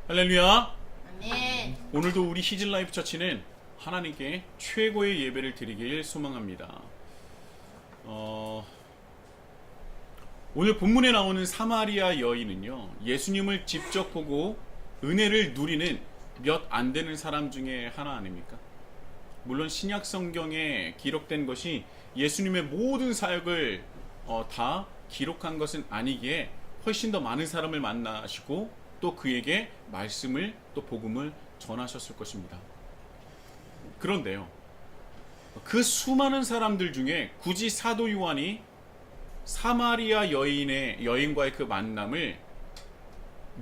할렐루야. 아멘. 오늘도 우리 히즐라이프 처치는 하나님께 최고의 예배를 드리길 소망합니다. 오늘 본문에 나오는 사마리아 여인은요, 예수님을 직접 보고 은혜를 누리는 몇 안 되는 사람 중에 하나 아닙니까? 물론 신약 성경에 기록된 것이 예수님의 모든 사역을 다 기록한 것은 아니기에 훨씬 더 많은 사람을 만나시고 또 그에게 말씀을 또 복음을 전하셨을 것입니다. 그런데요, 그 수많은 사람들 중에 굳이 사도 요한이 사마리아 여인과의 그 만남을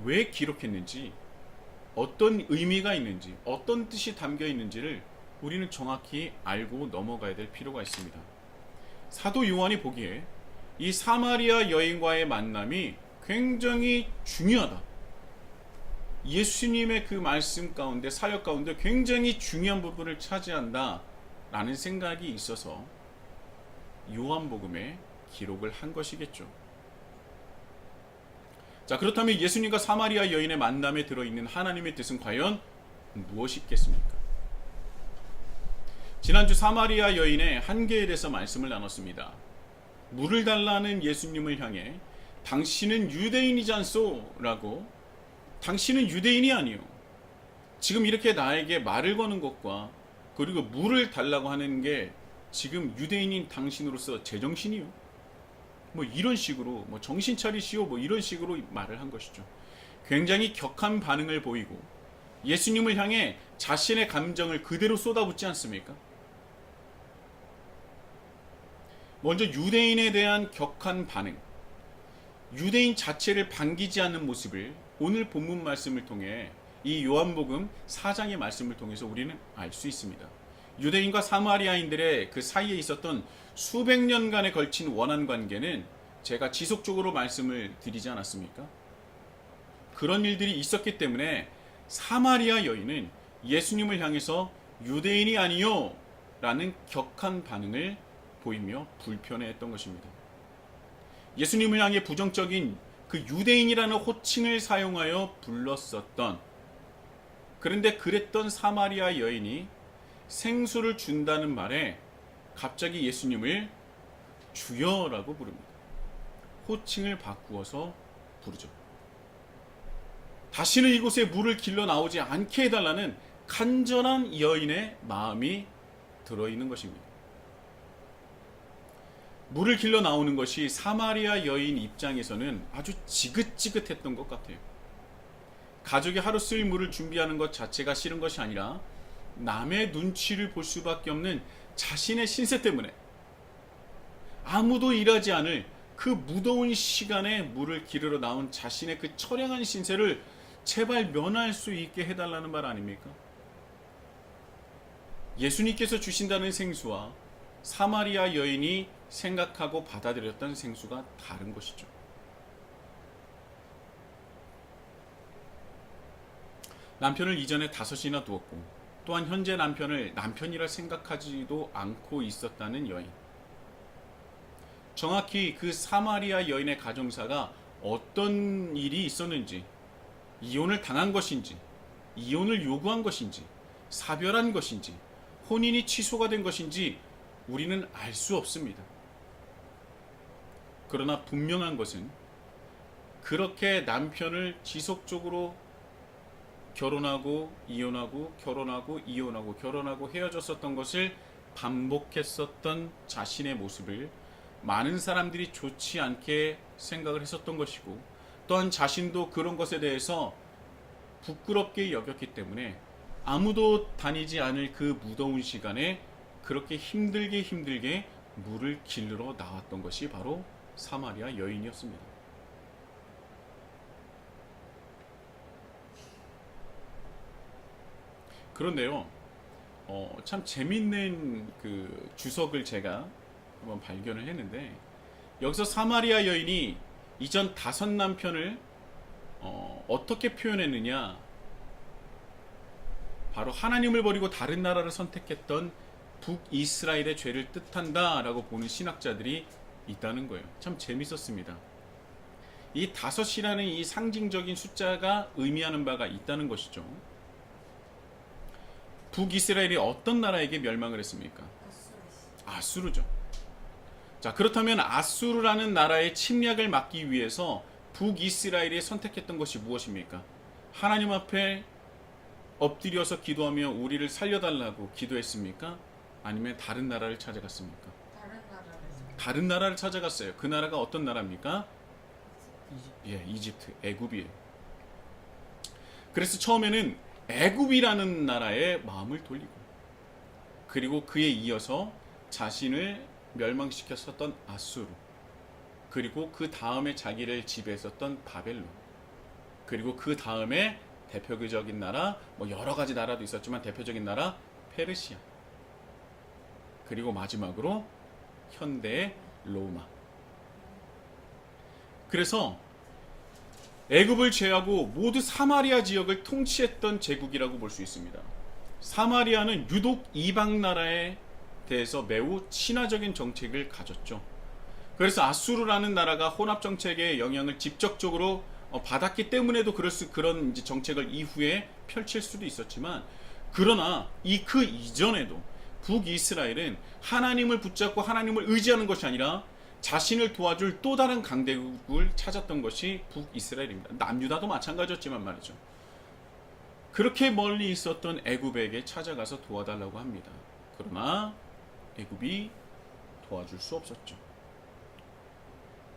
왜 기록했는지, 어떤 의미가 있는지, 어떤 뜻이 담겨 있는지를 우리는 정확히 알고 넘어가야 될 필요가 있습니다. 사도 요한이 보기에 이 사마리아 여인과의 만남이 굉장히 중요하다. 예수님의 그 말씀 가운데, 사역 가운데 굉장히 중요한 부분을 차지한다 라는 생각이 있어서 요한복음에 기록을 한 것이겠죠. 자, 그렇다면 예수님과 사마리아 여인의 만남에 들어있는 하나님의 뜻은 과연 무엇이겠습니까? 지난주 사마리아 여인의 한계에 대해서 말씀을 나눴습니다. 물을 달라는 예수님을 향해 당신은 유대인이지 않소? 라고, 당신은 유대인이 아니요, 지금 이렇게 나에게 말을 거는 것과 그리고 물을 달라고 하는 게 지금 유대인인 당신으로서 제정신이요? 뭐 이런 식으로, 뭐 정신 차리시오, 뭐 이런 식으로 말을 한 것이죠. 굉장히 격한 반응을 보이고 예수님을 향해 자신의 감정을 그대로 쏟아붓지 않습니까? 먼저 유대인에 대한 격한 반응, 유대인 자체를 반기지 않는 모습을 오늘 본문 말씀을 통해, 이 요한복음 4장의 말씀을 통해서 우리는 알 수 있습니다. 유대인과 사마리아인들의 그 사이에 있었던 수백 년간에 걸친 원한 관계는 제가 지속적으로 말씀을 드리지 않았습니까? 그런 일들이 있었기 때문에 사마리아 여인은 예수님을 향해서 유대인이 아니요 라는 격한 반응을 보이며 불편해했던 것입니다. 예수님을 향해 부정적인 그 유대인이라는 호칭을 사용하여 불렀었던, 그런데 그랬던 사마리아 여인이 생수를 준다는 말에 갑자기 예수님을 주여라고 부릅니다. 호칭을 바꾸어서 부르죠. 다시는 이곳에 물을 길러 나오지 않게 해달라는 간절한 여인의 마음이 들어있는 것입니다. 물을 길러 나오는 것이 사마리아 여인 입장에서는 아주 지긋지긋했던 것 같아요. 가족이 하루 쓸 물을 준비하는 것 자체가 싫은 것이 아니라 남의 눈치를 볼 수밖에 없는 자신의 신세 때문에 아무도 일하지 않을 그 무더운 시간에 물을 기르러 나온 자신의 그 처량한 신세를 제발 면할 수 있게 해달라는 말 아닙니까? 예수님께서 주신다는 생수와 사마리아 여인이 생각하고 받아들였던 생수가 다른 것이죠. 남편을 이전에 5이나 두었고 또한 현재 남편을 남편이라 생각하지도 않고 있었다는 여인. 정확히 그 사마리아 여인의 가정사가 어떤 일이 있었는지, 이혼을 당한 것인지, 이혼을 요구한 것인지, 사별한 것인지, 혼인이 취소가 된 것인지 우리는 알 수 없습니다. 그러나 분명한 것은 그렇게 남편을 지속적으로 결혼하고 이혼하고 결혼하고 이혼하고 결혼하고 헤어졌었던 것을 반복했었던 자신의 모습을 많은 사람들이 좋지 않게 생각을 했었던 것이고, 또한 자신도 그런 것에 대해서 부끄럽게 여겼기 때문에 아무도 다니지 않을 그 무더운 시간에 그렇게 힘들게 물을 길러 나왔던 것이 바로 사마리아 여인이었습니다. 그런데요, 참 재밌는 그 주석을 제가 한번 발견을 했는데, 여기서 사마리아 여인이 이전 5 남편을 어떻게 표현했느냐, 바로 하나님을 버리고 다른 나라를 선택했던 북이스라엘의 죄를 뜻한다 라고 보는 신학자들이 있다는 거예요. 참 재밌었습니다. 이 다섯이라는 이 상징적인 숫자가 의미하는 바가 있다는 것이죠. 북이스라엘이 어떤 나라에게 멸망을 했습니까? 아수르죠. 자, 그렇다면 아수르라는 나라의 침략을 막기 위해서 북이스라엘이 선택했던 것이 무엇입니까? 하나님 앞에 엎드려서 기도하며 우리를 살려달라고 기도했습니까? 아니면 다른 나라를 찾아갔습니까? 다른 나라를 찾아갔어요. 그 나라가 어떤 나라입니까? 이집트, 애굽이에요. 그래서 처음에는 애굽이라는 나라에 마음을 돌리고, 그리고 그에 이어서 자신을 멸망시켰었던 아수르, 그리고 그 다음에 자기를 지배했었던 바벨론, 그리고 그 다음에 대표적인 나라, 뭐 여러 가지 나라도 있었지만 대표적인 나라 페르시아, 그리고 마지막으로 현대의 로마. 그래서 애굽을 제외하고 모두 사마리아 지역을 통치했던 제국이라고 볼 수 있습니다. 사마리아는 유독 이방 나라에 대해서 매우 친화적인 정책을 가졌죠. 그래서 아수르라는 나라가 혼합 정책의 영향을 직접적으로 받았기 때문에도 그런 이제 정책을 이후에 펼칠 수도 있었지만, 그러나 그 이전에도 북이스라엘은 하나님을 붙잡고 하나님을 의지하는 것이 아니라 자신을 도와줄 또 다른 강대국을 찾았던 것이 북이스라엘입니다. 남유다도 마찬가지였지만 말이죠. 그렇게 멀리 있었던 애굽에게 찾아가서 도와달라고 합니다. 그러나 애굽이 도와줄 수 없었죠.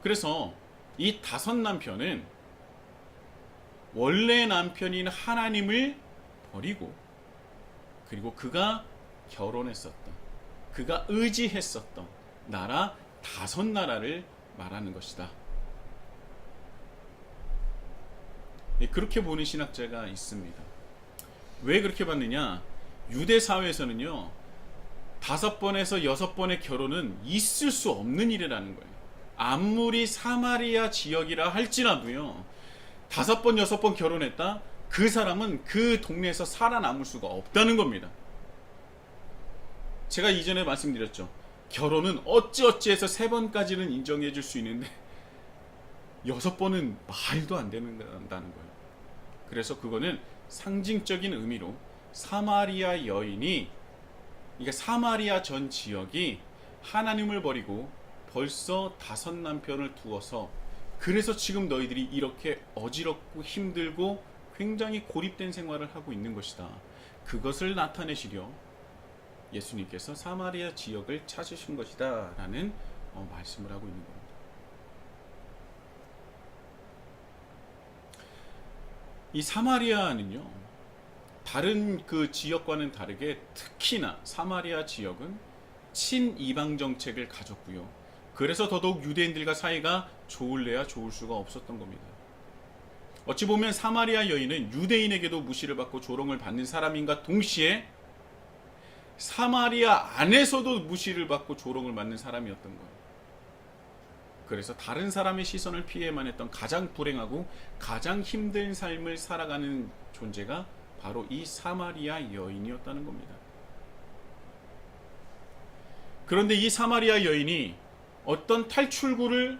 그래서 이 다섯 남편은 원래 남편인 하나님을 버리고, 그리고 그가 결혼했었던, 그가 의지했었던 나라 다섯 나라를 말하는 것이다. 그렇게 보는 신학자가 있습니다. 왜 그렇게 봤느냐? 유대 사회에서는요, 5번에서 6번의 결혼은 있을 수 없는 일이라는 거예요. 아무리 사마리아 지역이라 할지라도요, 5번, 6번 결혼했다? 그 사람은 그 동네에서 살아남을 수가 없다는 겁니다. 제가 이전에 말씀드렸죠. 결혼은 어찌어찌해서 3번까지는 인정해 줄 수 있는데 6번은 말도 안 된다는 거예요. 그래서 그거는 상징적인 의미로 사마리아 여인이, 그러니까 사마리아 전 지역이 하나님을 버리고 벌써 5 남편을 두어서, 그래서 지금 너희들이 이렇게 어지럽고 힘들고 굉장히 고립된 생활을 하고 있는 것이다. 그것을 나타내시려 예수님께서 사마리아 지역을 찾으신 것이다 라는 말씀을 하고 있는 겁니다. 이 사마리아는요, 다른 그 지역과는 다르게 특히나 사마리아 지역은 친이방 정책을 가졌고요. 그래서 더더욱 유대인들과 사이가 좋을래야 좋을 수가 없었던 겁니다. 어찌 보면 사마리아 여인은 유대인에게도 무시를 받고 조롱을 받는 사람인가 동시에 사마리아 안에서도 무시를 받고 조롱을 받는 사람이었던 거예요. 그래서 다른 사람의 시선을 피해만 했던 가장 불행하고 가장 힘든 삶을 살아가는 존재가 바로 이 사마리아 여인이었다는 겁니다. 그런데 이 사마리아 여인이 어떤 탈출구를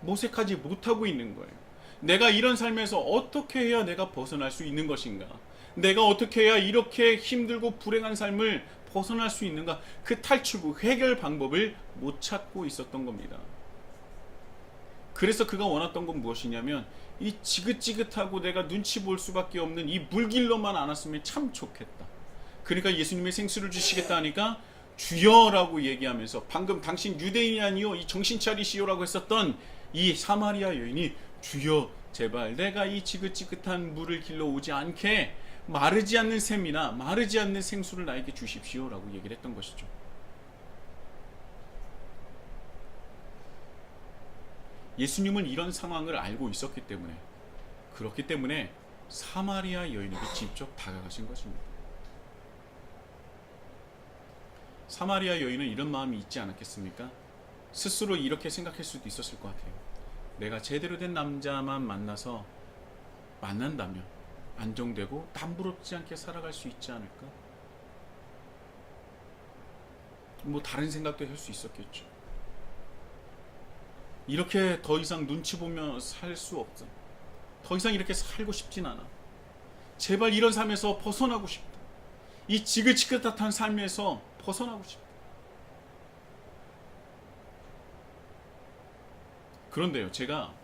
모색하지 못하고 있는 거예요. 내가 이런 삶에서 어떻게 해야 내가 벗어날 수 있는 것인가? 내가 어떻게 해야 이렇게 힘들고 불행한 삶을 벗어날 수 있는가? 그 탈출구, 해결 방법을 못 찾고 있었던 겁니다. 그래서 그가 원했던 건 무엇이냐면, 이 지긋지긋하고 내가 눈치 볼 수밖에 없는 이 물길로만 안 왔으면 참 좋겠다. 그러니까 예수님의 생수를 주시겠다 하니까 주여라고 얘기하면서, 방금 당신 유대인이 아니요 이 정신 차리시오라고 했었던 이 사마리아 여인이, 주여 제발 내가 이 지긋지긋한 물을 길러 오지 않게 마르지 않는 샘이나 마르지 않는 생수를 나에게 주십시오라고 얘기를 했던 것이죠. 예수님은 이런 상황을 알고 있었기 때문에, 그렇기 때문에 사마리아 여인에게 직접 다가가신 것입니다. 사마리아 여인은 이런 마음이 있지 않았겠습니까? 스스로 이렇게 생각할 수도 있었을 것 같아요. 내가 제대로 된 남자만 만난다면 안정되고 남부럽지 않게 살아갈 수 있지 않을까? 뭐 다른 생각도 할 수 있었겠죠. 이렇게 더 이상 눈치 보며 살 수 없어. 더 이상 이렇게 살고 싶진 않아. 제발 이런 삶에서 벗어나고 싶다. 이 지긋지긋한 삶에서 벗어나고 싶다. 그런데요, 제가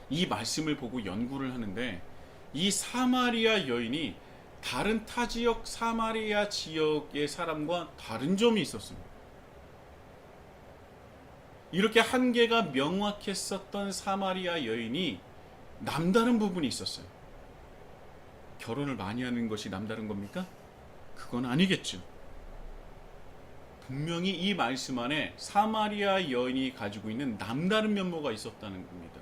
이 말씀을 보고 연구를 하는데 이 사마리아 여인이 다른 타 지역 사마리아 지역의 사람과 다른 점이 있었습니다. 이렇게 한계가 명확했었던 사마리아 여인이 남다른 부분이 있었어요. 결혼을 많이 하는 것이 남다른 겁니까? 그건 아니겠죠. 분명히 이 말씀 안에 사마리아 여인이 가지고 있는 남다른 면모가 있었다는 겁니다.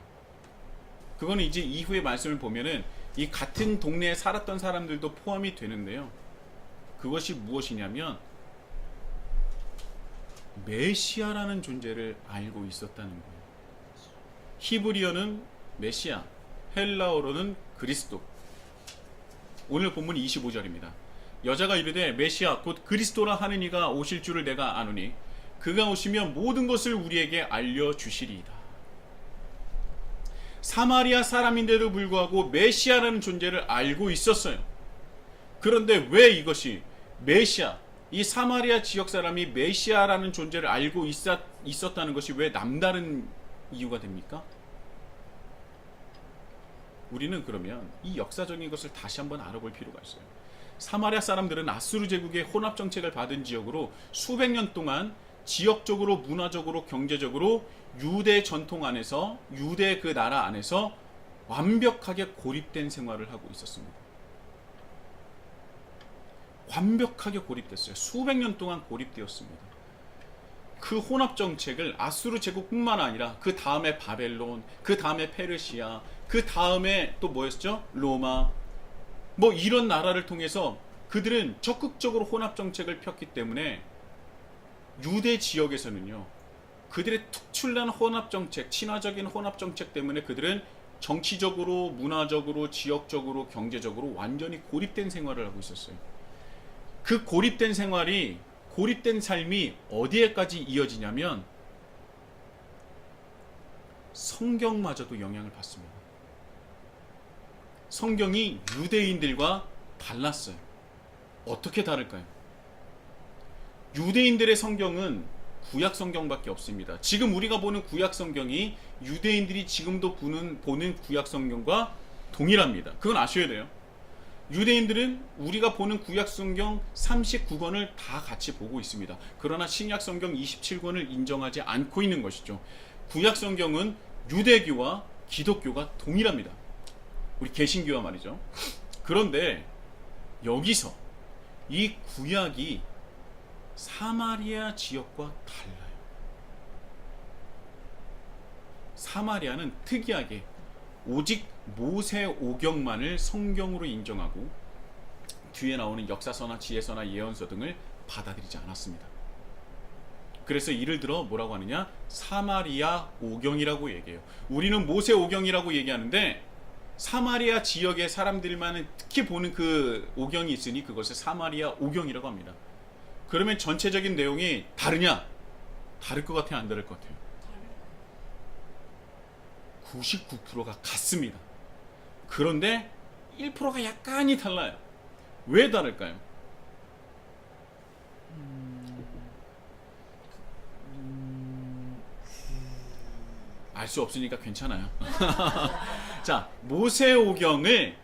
그거는 이제 이후의 말씀을 보면은 이 같은 동네에 살았던 사람들도 포함이 되는데요. 그것이 무엇이냐면 메시아라는 존재를 알고 있었다는 거예요. 히브리어는 메시아, 헬라어로는 그리스도. 오늘 본문 25절입니다. 여자가 이르되 메시아 곧 그리스도라 하는 이가 오실 줄을 내가 아노니 그가 오시면 모든 것을 우리에게 알려주시리이다. 사마리아 사람인데도 불구하고 메시아라는 존재를 알고 있었어요. 그런데 왜 이것이 메시아, 이 사마리아 지역 사람이 메시아라는 존재를 알고 있었다는 것이 왜 남다른 이유가 됩니까? 우리는 그러면 이 역사적인 것을 다시 한번 알아볼 필요가 있어요. 사마리아 사람들은 아수르 제국의 혼합 정책을 받은 지역으로 수백 년 동안 지역적으로, 문화적으로, 경제적으로 유대 전통 안에서, 유대 그 나라 안에서 완벽하게 고립된 생활을 하고 있었습니다. 완벽하게 고립됐어요. 수백 년 동안 고립되었습니다. 그 혼합 정책을 아수르 제국뿐만 아니라 그 다음에 바벨론, 그 다음에 페르시아, 그 다음에 또 뭐였죠? 로마, 뭐 이런 나라를 통해서 그들은 적극적으로 혼합 정책을 폈기 때문에 유대 지역에서는요, 그들의 특출난 혼합 정책, 친화적인 혼합 정책 때문에 그들은 정치적으로, 문화적으로, 지역적으로, 경제적으로 완전히 고립된 생활을 하고 있었어요. 그 고립된 생활이, 고립된 삶이 어디에까지 이어지냐면 성경마저도 영향을 받습니다. 성경이 유대인들과 달랐어요. 어떻게 다를까요? 유대인들의 성경은 구약 성경밖에 없습니다. 지금 우리가 보는 구약 성경이 유대인들이 지금도 보는 구약 성경과 동일합니다. 그건 아셔야 돼요. 유대인들은 우리가 보는 구약 성경 39권을 다 같이 보고 있습니다. 그러나 신약 성경 27권을 인정하지 않고 있는 것이죠. 구약 성경은 유대교와 기독교가 동일합니다. 우리 개신교와 말이죠. 그런데 여기서 이 구약이 사마리아 지역과 달라요. 사마리아는 특이하게 오직 모세 오경만을 성경으로 인정하고 뒤에 나오는 역사서나 지혜서나 예언서 등을 받아들이지 않았습니다. 그래서 이를 들어 뭐라고 하느냐? 사마리아 오경이라고 얘기해요. 우리는 모세 오경이라고 얘기하는데 사마리아 지역의 사람들만은 특히 보는 그 오경이 있으니 그것을 사마리아 오경이라고 합니다. 그러면 전체적인 내용이 다르냐? 다를 것 같아요? 안 다를 것 같아요? 99%가 같습니다. 그런데 1%가 약간이 달라요. 왜 다를까요? 알 수 없으니까 괜찮아요. 자, 모세오경을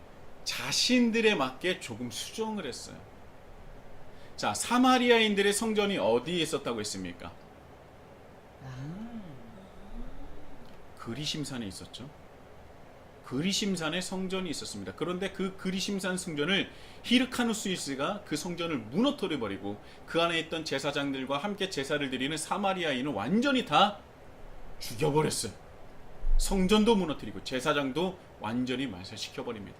자신들에 맞게 조금 수정을 했어요. 자, 사마리아인들의 성전이 어디에 있었다고 했습니까? 그리심산에 있었죠. 그리심산에 성전이 있었습니다. 그런데 그 그리심산 성전을 히르카누스이스가 그 성전을 무너뜨려 버리고 그 안에 있던 제사장들과 함께 제사를 드리는 사마리아인을 완전히 다 죽여버렸어요. 성전도 무너뜨리고 제사장도 완전히 말살시켜버립니다.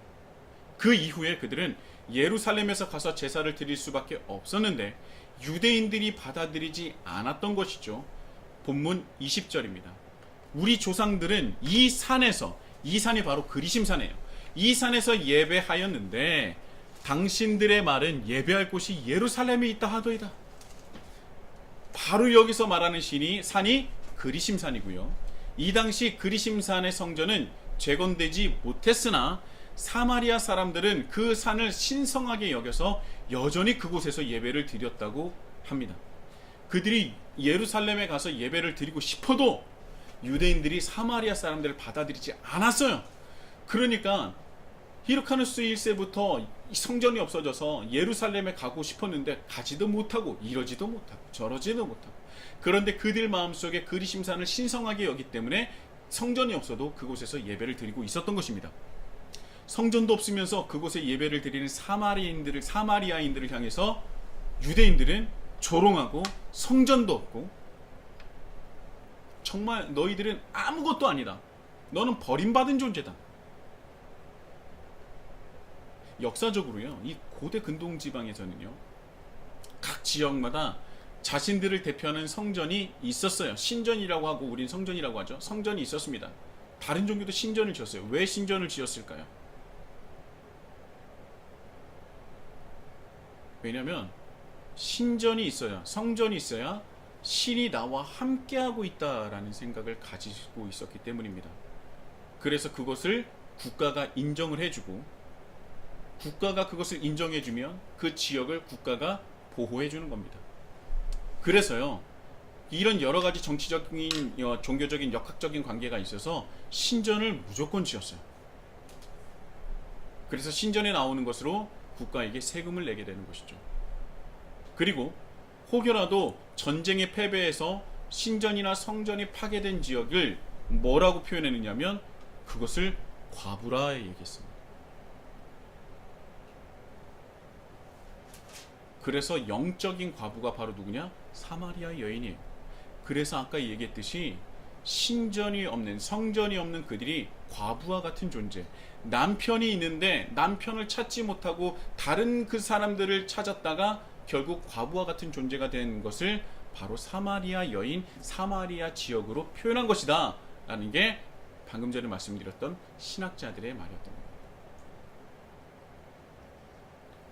그 이후에 그들은 예루살렘에서 가서 제사를 드릴 수밖에 없었는데 유대인들이 받아들이지 않았던 것이죠. 본문 20절입니다. 우리 조상들은 이 산에서, 이 산이 바로 그리심산이에요. 이 산에서 예배하였는데 당신들의 말은 예배할 곳이 예루살렘에 있다 하더이다. 바로 여기서 말하는 산이 그리심산이고요. 이 당시 그리심산의 성전은 재건되지 못했으나 사마리아 사람들은 그 산을 신성하게 여겨서 여전히 그곳에서 예배를 드렸다고 합니다. 그들이 예루살렘에 가서 예배를 드리고 싶어도 유대인들이 사마리아 사람들을 받아들이지 않았어요. 그러니까 히르카누스 1세부터 성전이 없어져서 예루살렘에 가고 싶었는데 가지도 못하고 이러지도 못하고 저러지도 못하고, 그런데 그들 마음속에 그리심산을 신성하게 여기 때문에 성전이 없어도 그곳에서 예배를 드리고 있었던 것입니다. 성전도 없으면서 그곳에 예배를 드리는 사마리아인들을 향해서 유대인들은 조롱하고, 성전도 없고 정말 너희들은 아무것도 아니다, 너는 버림받은 존재다. 역사적으로요, 이 고대 근동 지방에서는요, 각 지역마다 자신들을 대표하는 성전이 있었어요. 신전이라고 하고 우린 성전이라고 하죠. 성전이 있었습니다. 다른 종교도 신전을 지었어요. 왜 신전을 지었을까요? 왜냐하면 신전이 있어야, 성전이 있어야 신이 나와 함께하고 있다라는 생각을 가지고 있었기 때문입니다. 그래서 그것을 국가가 인정을 해주고, 국가가 그것을 인정해주면 그 지역을 국가가 보호해주는 겁니다. 그래서요, 이런 여러 가지 정치적인, 종교적인, 역학적인 관계가 있어서 신전을 무조건 지었어요. 그래서 신전에 나오는 것으로 국가에게 세금을 내게 되는 것이죠. 그리고 혹여라도 전쟁에 패배해서 신전이나 성전이 파괴된 지역을 뭐라고 표현했느냐면 그것을 과부라 얘기했습니다. 그래서 영적인 과부가 바로 누구냐? 사마리아 여인이에요. 그래서 아까 얘기했듯이 신전이 없는, 성전이 없는 그들이 과부와 같은 존재, 남편이 있는데 남편을 찾지 못하고 다른 그 사람들을 찾았다가 결국 과부와 같은 존재가 된 것을 바로 사마리아 여인, 사마리아 지역으로 표현한 것이다 라는 게 방금 전에 말씀드렸던 신학자들의 말이었던 겁니다.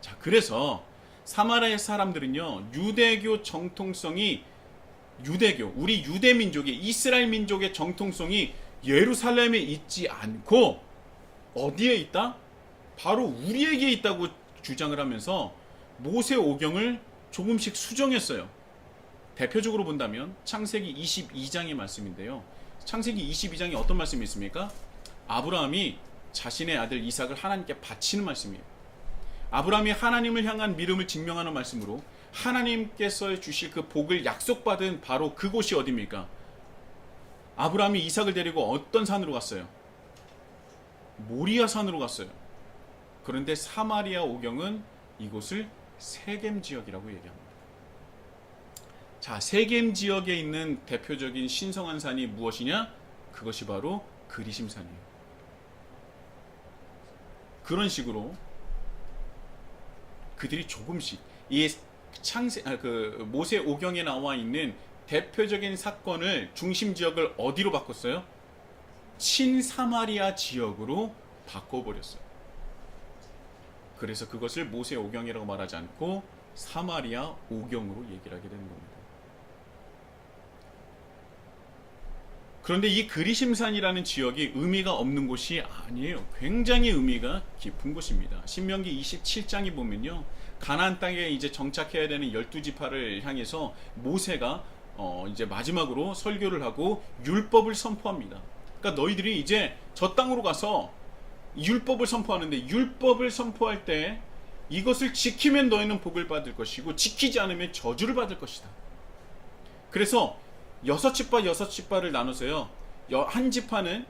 자, 그래서 사마리아 사람들은요, 유대교 정통성이, 우리 유대 민족의, 이스라엘 민족의 정통성이 예루살렘에 있지 않고 어디에 있다? 바로 우리에게 있다고 주장을 하면서 모세 오경을 조금씩 수정했어요. 대표적으로 본다면 창세기 22장의 말씀인데요. 창세기 22장에 어떤 말씀이 있습니까? 아브라함이 자신의 아들 이삭을 하나님께 바치는 말씀이에요. 아브라함이 하나님을 향한 믿음을 증명하는 말씀으로 하나님께서 주실 그 복을 약속받은 바로 그곳이 어디입니까? 아브라함이 이삭을 데리고 어떤 산으로 갔어요? 모리아 산으로 갔어요. 그런데 사마리아 오경은 이곳을 세겜 지역이라고 얘기합니다. 자, 세겜 지역에 있는 대표적인 신성한 산이 무엇이냐? 그것이 바로 그리심산이에요. 그런 식으로 그들이 조금씩 이 모세 오경에 나와 있는 대표적인 사건을, 중심 지역을 어디로 바꿨어요? 친사마리아 지역으로 바꿔버렸어요. 그래서 그것을 모세 오경이라고 말하지 않고 사마리아 오경으로 얘기를 하게 되는 겁니다. 그런데 이 그리심산이라는 지역이 의미가 없는 곳이 아니에요. 굉장히 의미가 깊은 곳입니다. 신명기 27장에 보면요, 가나안 땅에 이제 정착해야 되는 12지파를 향해서 모세가 이제 마지막으로 설교를 하고 율법을 선포합니다. 그러니까 너희들이 이제 저 땅으로 가서 율법을 선포하는데, 율법을 선포할 때 이것을 지키면 너희는 복을 받을 것이고 지키지 않으면 저주를 받을 것이다. 그래서 6지파를 나눠서요, 한 지파는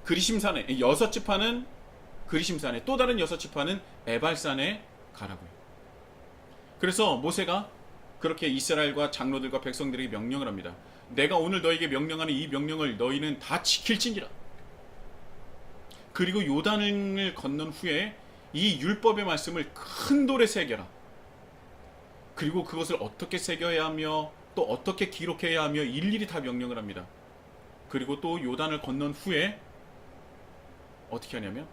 그리심산에, 6지파는 그리심산에, 또 다른 6지파는 에발산에 가라고요. 그래서 모세가 그렇게 이스라엘과 장로들과 백성들에게 명령을 합니다. 내가 오늘 너에게 명령하는 이 명령을 너희는 다 지킬지니라. 그리고 요단을 건넌 후에 이 율법의 말씀을 큰 돌에 새겨라. 그리고 그것을 어떻게 새겨야 하며 또 어떻게 기록해야 하며 일일이 다 명령을 합니다. 그리고 또 요단을 건넌 후에 어떻게 하냐면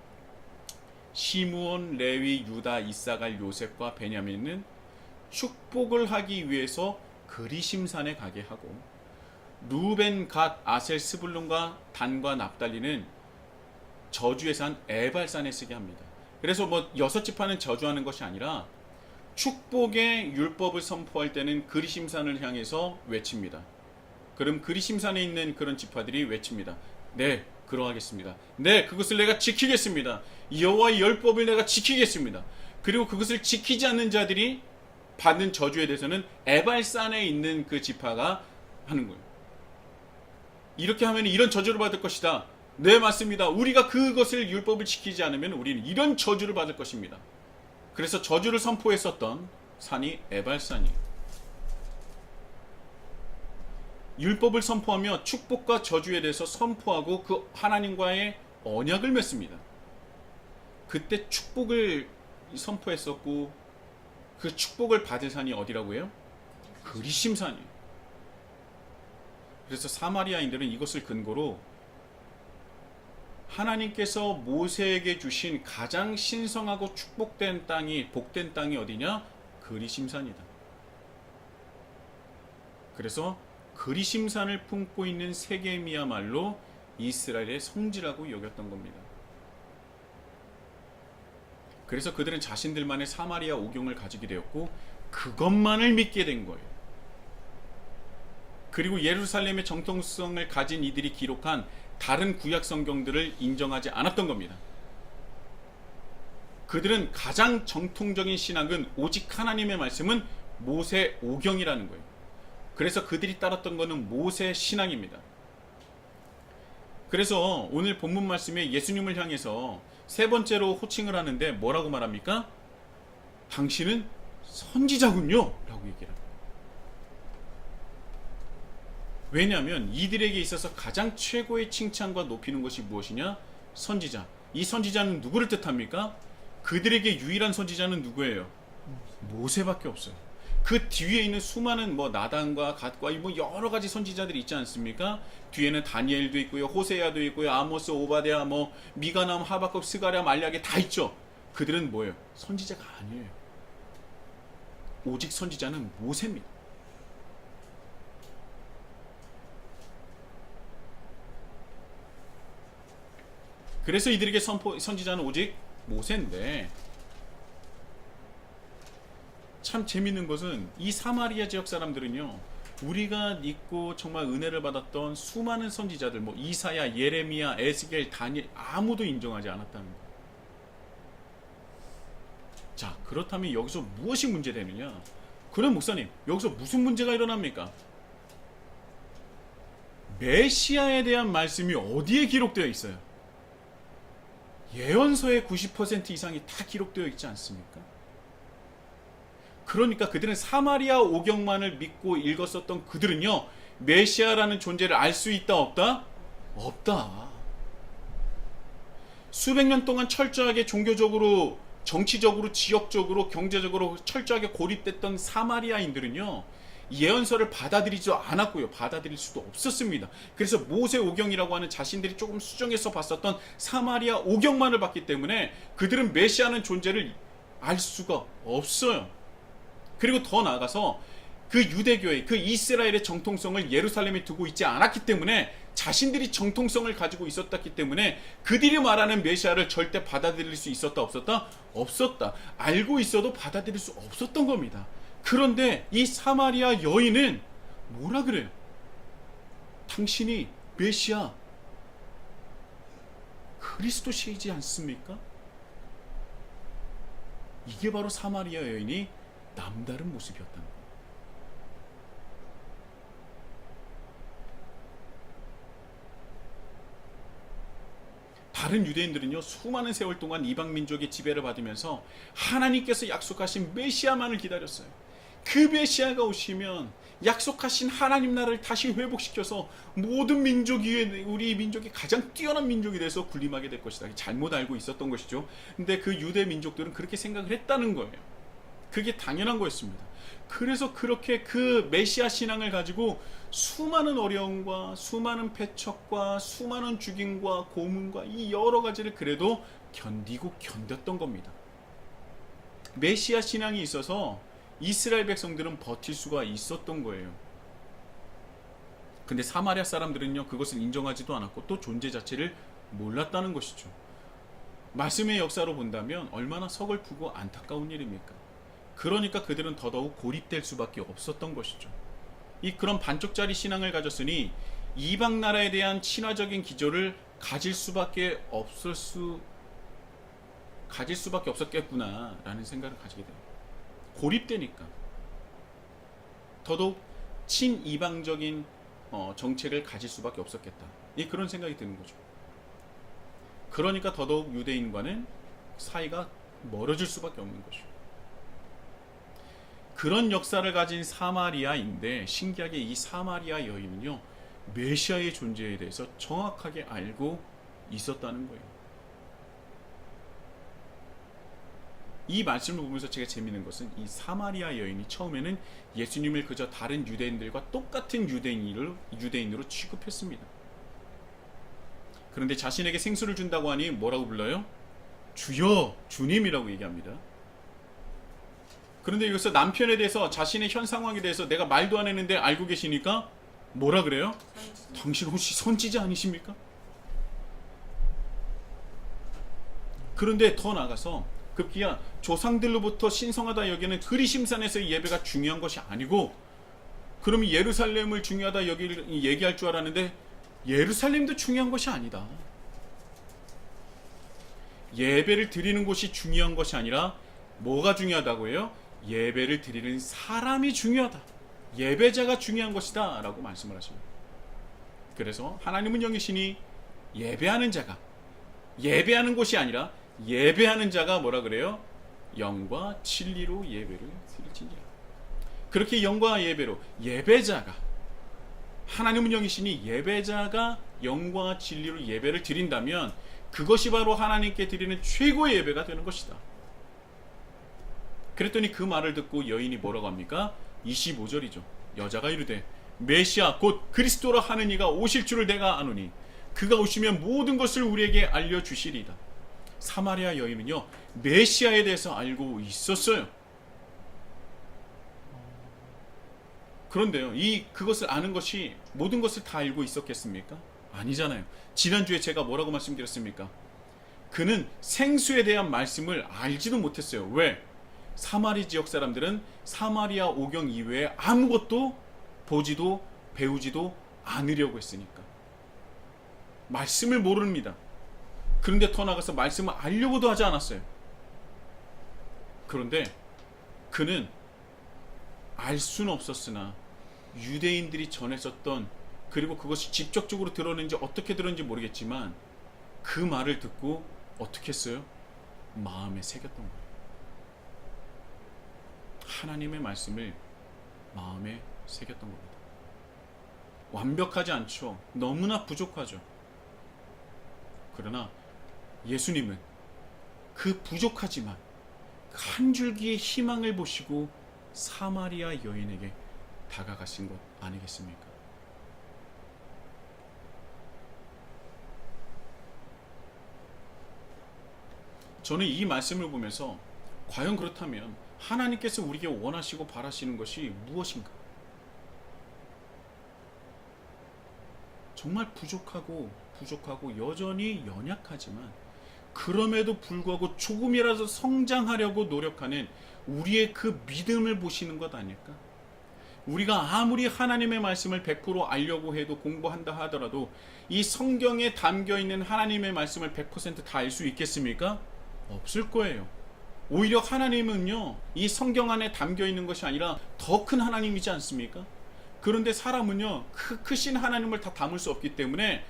시므온, 레위, 유다, 이사갈, 요셉과 베냐민은 축복을 하기 위해서 그리심산에 가게 하고, 루벤, 갓, 아셀, 스불론과 단과 납달리는 저주의 산 에발산에 쓰게 합니다. 그래서 뭐 여섯 지파는 저주하는 것이 아니라 축복의 율법을 선포할 때는 그리심산을 향해서 외칩니다. 그럼 그리심산에 있는 그런 지파들이 외칩니다. 네, 그러하겠습니다. 네, 그것을 내가 지키겠습니다. 여호와의 율법을 내가 지키겠습니다. 그리고 그것을 지키지 않는 자들이 받는 저주에 대해서는 에발산에 있는 그 지파가 하는 거예요. 이렇게 하면 이런 저주를 받을 것이다. 네, 맞습니다. 우리가 그것을 율법을 지키지 않으면 우리는 이런 저주를 받을 것입니다. 그래서 저주를 선포했었던 산이 에발산이에요. 율법을 선포하며 축복과 저주에 대해서 선포하고 그 하나님과의 언약을 맺습니다. 그때 축복을 선포했었고 그 축복을 받을 산이 어디라고 해요? 그리심산이에요. 그래서 사마리아인들은 이것을 근거로 하나님께서 모세에게 주신 가장 신성하고 축복된 땅이, 복된 땅이 어디냐? 그리심산이다. 그래서 그리심산을 품고 있는 세겜이야말로 이스라엘의 성지라고 여겼던 겁니다. 그래서 그들은 자신들만의 사마리아 오경을 가지게 되었고 그것만을 믿게 된 거예요. 그리고 예루살렘의 정통성을 가진 이들이 기록한 다른 구약 성경들을 인정하지 않았던 겁니다. 그들은 가장 정통적인 신학은 오직 하나님의 말씀은 모세 오경이라는 거예요. 그래서 그들이 따랐던 것은 모세 신앙입니다. 그래서 오늘 본문 말씀에 예수님을 향해서 세 번째로 호칭을 하는데 뭐라고 말합니까? 당신은 선지자군요 라고 얘기를 합니다. 왜냐하면 이들에게 있어서 가장 최고의 칭찬과 높이는 것이 무엇이냐? 선지자. 이 선지자는 누구를 뜻합니까? 그들에게 유일한 선지자는 누구예요? 모세밖에 없어요. 그 뒤에 있는 수많은 뭐 나단과 갓과 뭐 여러 가지 선지자들이 있지 않습니까? 뒤에는 다니엘도 있고요, 호세야도 있고요, 아모스, 오바댜, 뭐 미가남, 하박국, 스가랴, 말라기 다 있죠. 그들은 뭐예요? 선지자가 아니에요. 오직 선지자는 모세입니다. 그래서 이들에게 선지자는 오직 모세인데, 참 재밌는 것은 이 사마리아 지역 사람들은요, 우리가 믿고 정말 은혜를 받았던 수많은 선지자들, 뭐 이사야, 예레미야, 에스겔, 다니엘 아무도 인정하지 않았다는 거예요. 자, 그렇다면 여기서 무엇이 문제되느냐? 그럼 목사님, 여기서 무슨 문제가 일어납니까? 메시아에 대한 말씀이 어디에 기록되어 있어요? 예언서의 90% 이상이 다 기록되어 있지 않습니까? 그러니까 그들은 사마리아 오경만을 믿고 읽었었던 그들은요, 메시아라는 존재를 알 수 있다 없다? 없다. 수백 년 동안 철저하게 종교적으로, 정치적으로, 지역적으로, 경제적으로 철저하게 고립됐던 사마리아인들은요, 예언서를 받아들이지 않았고요, 받아들일 수도 없었습니다. 그래서 모세 오경이라고 하는 자신들이 조금 수정해서 봤었던 사마리아 오경만을 봤기 때문에 그들은 메시아는 존재를 알 수가 없어요. 그리고 더 나아가서 그 유대교회, 그 이스라엘의 정통성을 예루살렘에 두고 있지 않았기 때문에, 자신들이 정통성을 가지고 있었기 때문에 그들이 말하는 메시아를 절대 받아들일 수 있었다 없었다? 없었다. 알고 있어도 받아들일 수 없었던 겁니다. 그런데 이 사마리아 여인은 뭐라 그래요? 당신이 메시아 그리스도시이지 않습니까? 이게 바로 사마리아 여인이 남다른 모습이었다는 거예요. 다른 유대인들은요, 수많은 세월 동안 이방 민족의 지배를 받으면서 하나님께서 약속하신 메시아만을 기다렸어요. 그 메시아가 오시면 약속하신 하나님 나라를 다시 회복시켜서 모든 민족 위에 우리 민족이 가장 뛰어난 민족이 돼서 군림하게 될 것이다. 잘못 알고 있었던 것이죠. 근데 그 유대 민족들은 그렇게 생각을 했다는 거예요. 그게 당연한 거였습니다. 그래서 그렇게 그 메시아 신앙을 가지고 수많은 어려움과 수많은 패척과 수많은 죽임과 고문과 이 여러 가지를 그래도 견디고 견뎠던 겁니다. 메시아 신앙이 있어서 이스라엘 백성들은 버틸 수가 있었던 거예요. 근데 사마리아 사람들은요, 그것을 인정하지도 않았고 또 존재 자체를 몰랐다는 것이죠. 말씀의 역사로 본다면 얼마나 서글프고 안타까운 일입니까? 그러니까 그들은 더더욱 고립될 수밖에 없었던 것이죠. 그런 반쪽짜리 신앙을 가졌으니 이방 나라에 대한 친화적인 기조를 가질 수밖에 없었겠구나라는 생각을 가지게 돼요. 고립되니까 더더욱 친이방적인 정책을 가질 수밖에 없었겠다. 그런 생각이 드는 거죠. 그러니까 더더욱 유대인과는 사이가 멀어질 수밖에 없는 것이죠. 그런 역사를 가진 사마리아인데 신기하게 이 사마리아 여인은요, 메시아의 존재에 대해서 정확하게 알고 있었다는 거예요. 이 말씀을 보면서 제가 재미있는 것은 이 사마리아 여인이 처음에는 예수님을 그저 다른 유대인들과 똑같은 유대인으로 취급했습니다. 그런데 자신에게 생수를 준다고 하니 뭐라고 불러요? 주여, 주님이라고 얘기합니다. 그런데 여기서 남편에 대해서, 자신의 현 상황에 대해서 내가 말도 안 했는데 알고 계시니까 뭐라 그래요? 당신 혹시 선지자 아니십니까? 그런데 더 나아가서 급기야 조상들로부터 신성하다 여기는 그리심산에서의 예배가 중요한 것이 아니고, 그러면 예루살렘을 중요하다 얘기할 줄 알았는데 예루살렘도 중요한 것이 아니다. 예배를 드리는 곳이 중요한 것이 아니라 뭐가 중요하다고 해요? 예배를 드리는 사람이 중요하다. 예배자가 중요한 것이다 라고 말씀을 하십니다. 그래서 하나님은 영이시니 예배하는 자가, 예배하는 곳이 아니라 예배하는 자가 뭐라 그래요? 영과 진리로 예배를 드릴지니라. 그렇게 영과 예배로 예배자가, 하나님은 영이시니 예배자가 영과 진리로 예배를 드린다면 그것이 바로 하나님께 드리는 최고의 예배가 되는 것이다. 그랬더니 그 말을 듣고 여인이 뭐라고 합니까? 25절이죠. 여자가 이르되 메시아 곧 그리스도라 하는 이가 오실 줄을 내가 아노니 그가 오시면 모든 것을 우리에게 알려주시리이다. 사마리아 여인은요, 메시아에 대해서 알고 있었어요. 그런데요, 그것을 아는 것이 모든 것을 다 알고 있었겠습니까? 아니잖아요. 지난주에 제가 뭐라고 말씀드렸습니까? 그는 생수에 대한 말씀을 알지도 못했어요. 왜? 사마리 지역 사람들은 사마리아 오경 이외에 아무것도 보지도 배우지도 않으려고 했으니까 말씀을 모릅니다. 그런데 더 나가서 말씀을 알려고도 하지 않았어요. 그런데 그는 알 수는 없었으나 유대인들이 전했었던, 그리고 그것이 직접적으로 들었는지 어떻게 들었는지 모르겠지만 그 말을 듣고 어떻게 했어요? 마음에 새겼던 거예요. 하나님의 말씀을 마음에 새겼던 겁니다. 완벽하지 않죠. 너무나 부족하죠. 그러나 예수님은 그 부족하지만 한 줄기의 희망을 보시고 사마리아 여인에게 다가가신 것 아니겠습니까? 저는 이 말씀을 보면서 과연 그렇다면 하나님께서 우리에게 원하시고 바라시는 것이 무엇인가? 정말 부족하고 여전히 연약하지만 그럼에도 불구하고 조금이라도 성장하려고 노력하는 우리의 그 믿음을 보시는 것 아닐까? 우리가 아무리 하나님의 말씀을 100% 알려고 해도, 공부한다 하더라도 이 성경에 담겨있는 하나님의 말씀을 100% 다 알 수 있겠습니까? 없을 거예요. 오히려 하나님은요, 이 성경 안에 담겨있는 것이 아니라 더 큰 하나님이지 않습니까? 그런데 사람은요, 크신 하나님을 다 담을 수 없기 때문에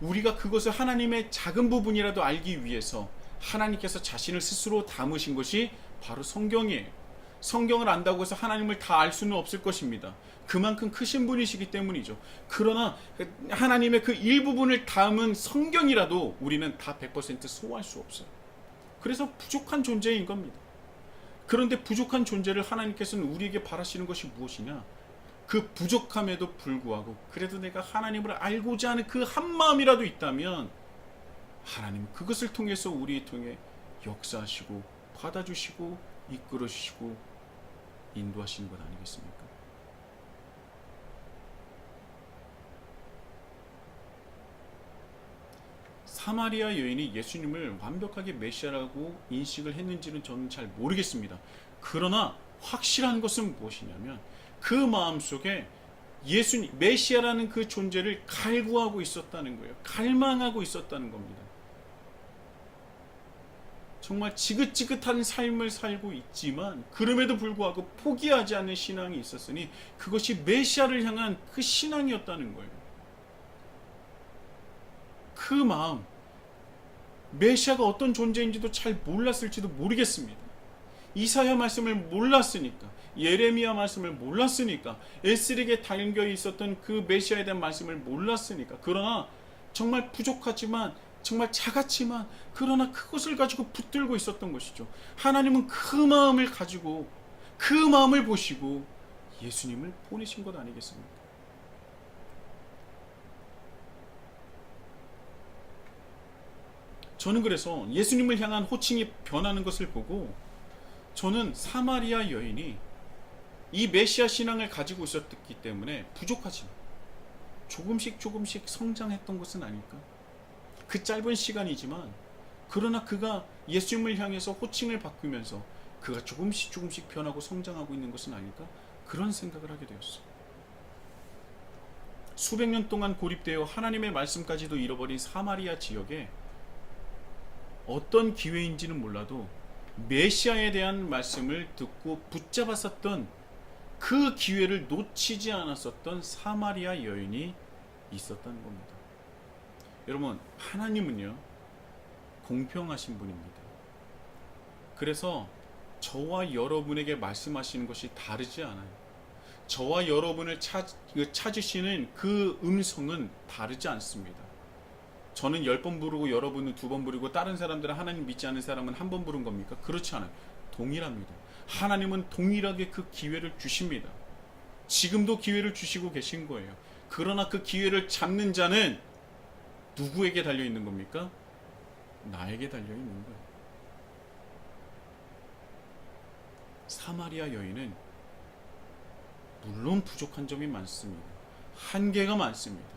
우리가 그것을 하나님의 작은 부분이라도 알기 위해서 하나님께서 자신을 스스로 담으신 것이 바로 성경이에요. 성경을 안다고 해서 하나님을 다 알 수는 없을 것입니다. 그만큼 크신 분이시기 때문이죠. 그러나 하나님의 그 일부분을 담은 성경이라도 우리는 다 100% 소화할 수 없어요. 그래서 부족한 존재인 겁니다. 그런데 부족한 존재를 하나님께서는 우리에게 바라시는 것이 무엇이냐? 그 부족함에도 불구하고 그래도 내가 하나님을 알고자 하는 그 한마음이라도 있다면 하나님은 그것을 통해서 우리에 통해 역사하시고 받아주시고 이끌어주시고 인도하시는 것 아니겠습니까? 사마리아 여인이 예수님을 완벽하게 메시아라고 인식을 했는지는 저는 잘 모르겠습니다. 그러나 확실한 것은 무엇이냐면 그 마음속에 예수님, 메시아라는 그 존재를 갈구하고 있었다는 거예요. 갈망하고 있었다는 겁니다. 정말 지긋지긋한 삶을 살고 있지만 그럼에도 불구하고 포기하지 않는 신앙이 있었으니 그것이 메시아를 향한 그 신앙이었다는 거예요. 그 마음, 메시아가 어떤 존재인지도 잘 몰랐을지도 모르겠습니다. 이사야 말씀을 몰랐으니까, 예레미야 말씀을 몰랐으니까, 에스겔에 담겨 있었던 그 메시아에 대한 말씀을 몰랐으니까. 그러나 정말 부족하지만, 정말 작았지만, 그러나 그것을 가지고 붙들고 있었던 것이죠. 하나님은 그 마음을 가지고, 그 마음을 보시고 예수님을 보내신 것 아니겠습니까? 저는 그래서 예수님을 향한 호칭이 변하는 것을 보고 저는 사마리아 여인이 이 메시아 신앙을 가지고 있었기 때문에 부족하지만 조금씩 성장했던 것은 아닐까? 그 짧은 시간이지만 그러나 그가 예수님을 향해서 호칭을 바꾸면서 그가 조금씩 변하고 성장하고 있는 것은 아닐까? 그런 생각을 하게 되었어요. 수백 년 동안 고립되어 하나님의 말씀까지도 잃어버린 사마리아 지역에 어떤 기회인지는 몰라도 메시아에 대한 말씀을 듣고 붙잡았었던 그 기회를 놓치지 않았었던 사마리아 여인이 있었다는 겁니다. 여러분, 하나님은요 공평하신 분입니다. 그래서 저와 여러분에게 말씀하시는 것이 다르지 않아요. 저와 여러분을 찾으시는 그 음성은 다르지 않습니다. 저는 10번 부르고 여러분은 2번 부르고 다른 사람들은 하나님 믿지 않는 사람은 1번 부른 겁니까? 그렇지 않아요. 동일합니다. 하나님은 동일하게 그 기회를 주십니다. 지금도 기회를 주시고 계신 거예요. 그러나 그 기회를 잡는 자는 누구에게 달려 있는 겁니까? 나에게 달려 있는 거예요. 사마리아 여인은 물론 부족한 점이 많습니다. 한계가 많습니다.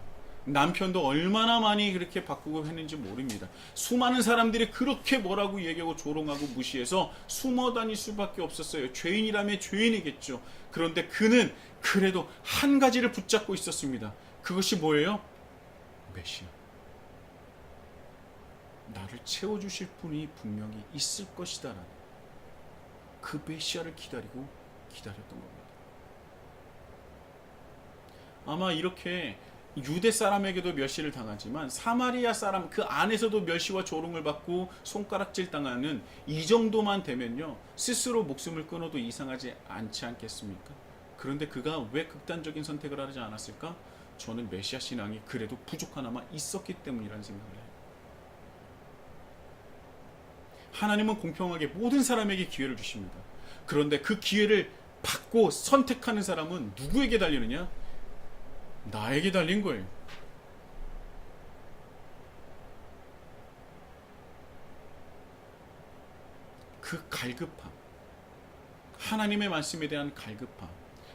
남편도 얼마나 많이 그렇게 바꾸고 했는지 모릅니다. 수많은 사람들이 그렇게 뭐라고 얘기하고 조롱하고 무시해서 숨어 다닐 수밖에 없었어요. 죄인이라면 죄인이겠죠. 그런데 그는 그래도 한 가지를 붙잡고 있었습니다. 그것이 뭐예요? 메시아. 나를 채워주실 분이 분명히 있을 것이다라는 그 메시아를 기다렸던 겁니다. 아마 이렇게 유대 사람에게도 멸시를 당하지만 사마리아 사람 그 안에서도 멸시와 조롱을 받고 손가락질 당하는 이 정도만 되면요 스스로 목숨을 끊어도 이상하지 않지 않겠습니까? 그런데 그가 왜 극단적인 선택을 하지 않았을까? 저는 메시아 신앙이 그래도 부족하나마 있었기 때문이라는 생각을 해요. 하나님은 공평하게 모든 사람에게 기회를 주십니다. 그런데 그 기회를 받고 선택하는 사람은 누구에게 달리느냐? 나에게 달린 거예요. 그 갈급함, 하나님의 말씀에 대한 갈급함,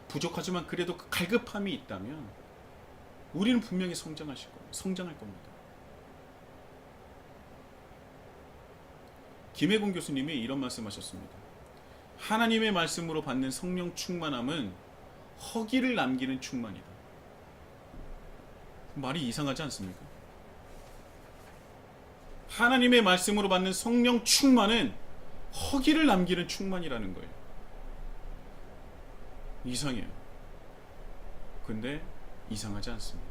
부족하지만 그래도 그 갈급함이 있다면 우리는 분명히 성장할 겁니다. 김혜곤 교수님이 이런 말씀하셨습니다. 하나님의 말씀으로 받는 성령 충만함은 허기를 남기는 충만이다. 말이 이상하지 않습니까? 하나님의 말씀으로 받는 성령 충만은 허기를 남기는 충만이라는 거예요. 이상해요. 근데 이상하지 않습니다.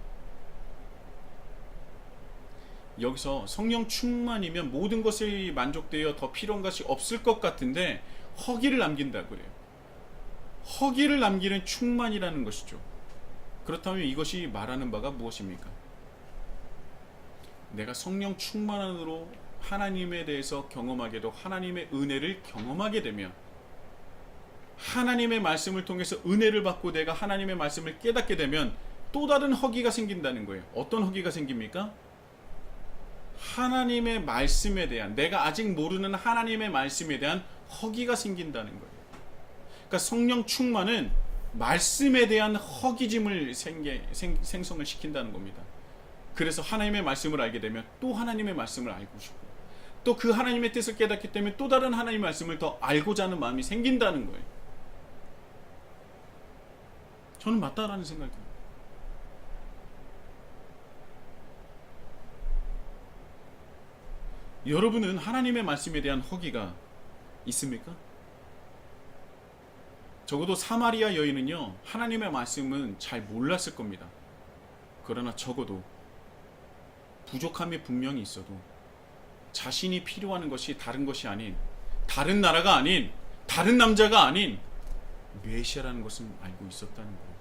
여기서 성령 충만이면 모든 것이 만족되어 더 필요한 것이 없을 것 같은데 허기를 남긴다고 그래요. 허기를 남기는 충만이라는 것이죠. 그렇다면 이것이 말하는 바가 무엇입니까? 내가 성령 충만으로 하나님에 대해서 경험하게도 하나님의 은혜를 경험하게 되면 하나님의 말씀을 통해서 은혜를 받고 내가 하나님의 말씀을 깨닫게 되면 또 다른 허기가 생긴다는 거예요. 어떤 허기가 생깁니까? 하나님의 말씀에 대한, 내가 아직 모르는 하나님의 말씀에 대한 허기가 생긴다는 거예요. 그러니까 성령 충만은 말씀에 대한 허기짐을 생성을 시킨다는 겁니다. 그래서 하나님의 말씀을 알게 되면 또 하나님의 말씀을 알고 싶고, 또 그 하나님의 뜻을 깨닫기 때문에 또 다른 하나님의 말씀을 더 알고자 하는 마음이 생긴다는 거예요. 저는 맞다라는 생각이 듭니다. 여러분은 하나님의 말씀에 대한 허기가 있습니까? 적어도 사마리아 여인은요, 하나님의 말씀은 잘 몰랐을 겁니다. 그러나 적어도 부족함이 분명히 있어도 자신이 필요한 것이 다른 것이 아닌, 다른 나라가 아닌, 다른 남자가 아닌 메시아라는 것을 알고 있었다는 거예요.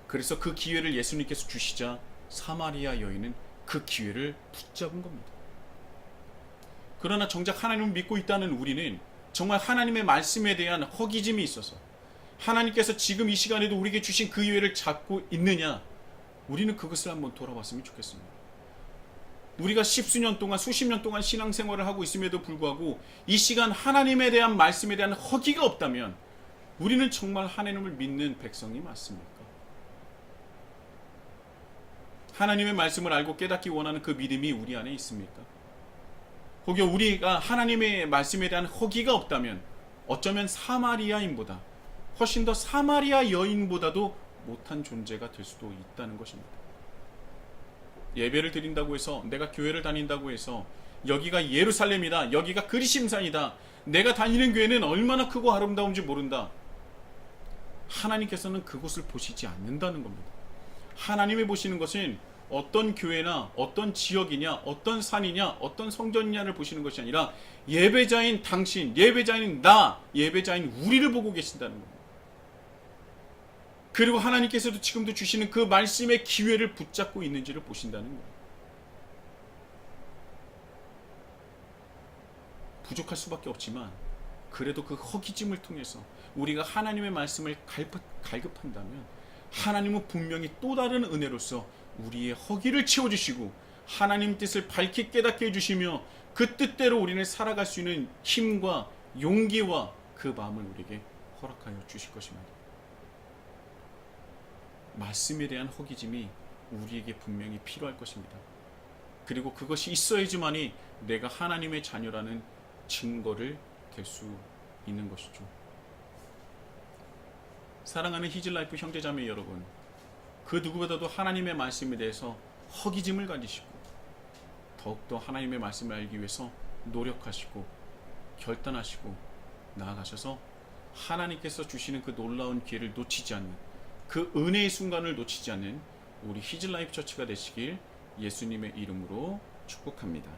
그래서 그 기회를 예수님께서 주시자 사마리아 여인은 그 기회를 붙잡은 겁니다. 그러나 정작 하나님을 믿고 있다는 우리는 정말 하나님의 말씀에 대한 허기짐이 있어서 하나님께서 지금 이 시간에도 우리에게 주신 그 기회를 잡고 있느냐, 우리는 그것을 한번 돌아봤으면 좋겠습니다. 우리가 십수년 동안, 수십 년 동안 신앙생활을 하고 있음에도 불구하고 이 시간 하나님에 대한 말씀에 대한 허기가 없다면 우리는 정말 하나님을 믿는 백성이 맞습니까? 하나님의 말씀을 알고 깨닫기 원하는 그 믿음이 우리 안에 있습니까? 혹여 우리가 하나님의 말씀에 대한 허기가 없다면 어쩌면 사마리아인보다, 훨씬 더 사마리아 여인보다도 못한 존재가 될 수도 있다는 것입니다. 예배를 드린다고 해서, 내가 교회를 다닌다고 해서 여기가 예루살렘이다, 여기가 그리심산이다, 내가 다니는 교회는 얼마나 크고 아름다운지 모른다, 하나님께서는 그곳을 보시지 않는다는 겁니다. 하나님이 보시는 것은 어떤 교회나 어떤 지역이냐, 어떤 산이냐, 어떤 성전이냐를 보시는 것이 아니라 예배자인 당신, 예배자인 나, 예배자인 우리를 보고 계신다는 겁니다. 그리고 하나님께서도 지금도 주시는 그 말씀의 기회를 붙잡고 있는지를 보신다는 거예요. 부족할 수밖에 없지만 그래도 그 허기짐을 통해서 우리가 하나님의 말씀을 갈급한다면 하나님은 분명히 또 다른 은혜로서 우리의 허기를 채워주시고 하나님 뜻을 밝히 깨닫게 해주시며 그 뜻대로 우리는 살아갈 수 있는 힘과 용기와 그 마음을 우리에게 허락하여 주실 것입니다. 말씀에 대한 허기짐이 우리에게 분명히 필요할 것입니다. 그리고 그것이 있어야지만이 내가 하나님의 자녀라는 증거를 될 수 있는 것이죠. 사랑하는 히즐라이프 형제자매 여러분, 그 누구보다도 하나님의 말씀에 대해서 허기짐을 가지시고 더욱더 하나님의 말씀을 알기 위해서 노력하시고 결단하시고 나아가셔서 하나님께서 주시는 그 놀라운 기회를 놓치지 않는, 그 은혜의 순간을 놓치지 않는 우리 히즐라이프 처치가 되시길 예수님의 이름으로 축복합니다.